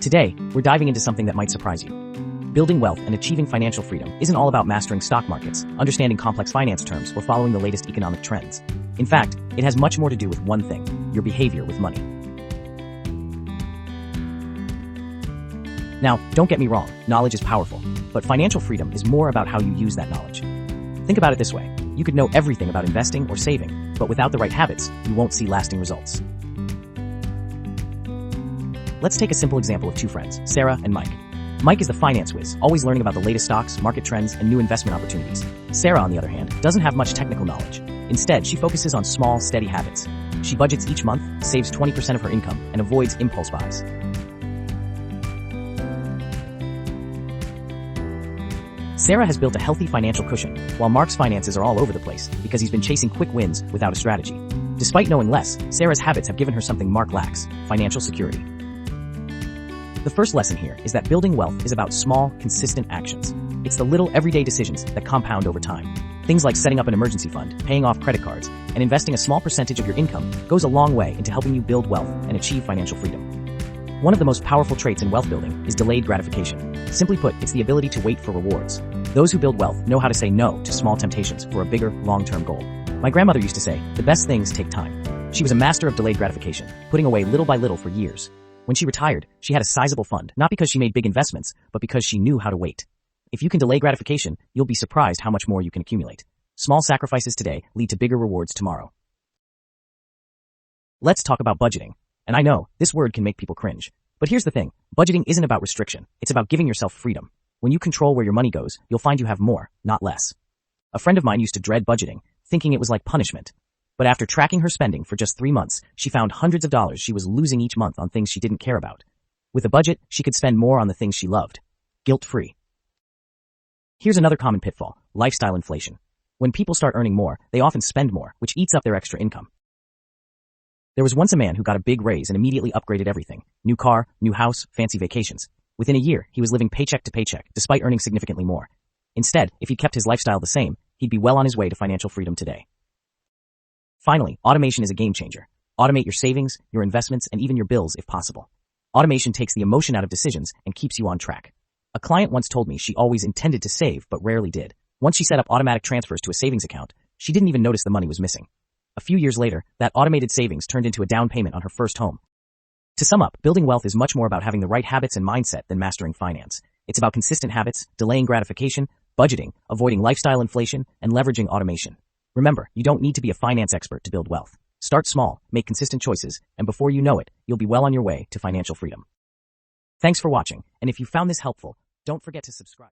Today, we're diving into something that might surprise you. Building wealth and achieving financial freedom isn't all about mastering stock markets, understanding complex finance terms, or following the latest economic trends. In fact, it has much more to do with one thing: your behavior with money. Now, don't get me wrong, knowledge is powerful, but financial freedom is more about how you use that knowledge. Think about it this way: you could know everything about investing or saving, but without the right habits, you won't see lasting results. Let's take a simple example of two friends, Sarah and Mike. Mike is the finance whiz, always learning about the latest stocks, market trends, and new investment opportunities. Sarah, on the other hand, doesn't have much technical knowledge. Instead, she focuses on small, steady habits. She budgets each month, saves 20% of her income, and avoids impulse buys. Sarah has built a healthy financial cushion, while Mark's finances are all over the place because he's been chasing quick wins without a strategy. Despite knowing less, Sarah's habits have given her something Mark lacks: financial security. The first lesson here is that building wealth is about small, consistent actions. It's the little, everyday decisions that compound over time. Things like setting up an emergency fund, paying off credit cards, and investing a small percentage of your income goes a long way into helping you build wealth and achieve financial freedom. One of the most powerful traits in wealth building is delayed gratification. Simply put, it's the ability to wait for rewards. Those who build wealth know how to say no to small temptations for a bigger, long-term goal. My grandmother used to say, "The best things take time." She was a master of delayed gratification, putting away little by little for years. When she retired, she had a sizable fund, not because she made big investments, but because she knew how to wait. If you can delay gratification, you'll be surprised how much more you can accumulate. Small sacrifices today lead to bigger rewards tomorrow. Let's talk about budgeting. And I know, this word can make people cringe. But here's the thing: budgeting isn't about restriction, it's about giving yourself freedom. When you control where your money goes, you'll find you have more, not less. A friend of mine used to dread budgeting, thinking it was like punishment. But after tracking her spending for just 3 months, she found hundreds of dollars she was losing each month on things she didn't care about. With a budget, she could spend more on the things she loved. Guilt-free. Here's another common pitfall: lifestyle inflation. When people start earning more, they often spend more, which eats up their extra income. There was once a man who got a big raise and immediately upgraded everything: new car, new house, fancy vacations. Within a year, he was living paycheck to paycheck, despite earning significantly more. Instead, if he kept his lifestyle the same, he'd be well on his way to financial freedom today. Finally, automation is a game changer. Automate your savings, your investments, and even your bills if possible. Automation takes the emotion out of decisions and keeps you on track. A client once told me she always intended to save but rarely did. Once she set up automatic transfers to a savings account, she didn't even notice the money was missing. A few years later, that automated savings turned into a down payment on her first home. To sum up, building wealth is much more about having the right habits and mindset than mastering finance. It's about consistent habits, delaying gratification, budgeting, avoiding lifestyle inflation, and leveraging automation. Remember, you don't need to be a finance expert to build wealth. Start small, make consistent choices, and before you know it, you'll be well on your way to financial freedom. Thanks for watching, and if you found this helpful, don't forget to subscribe.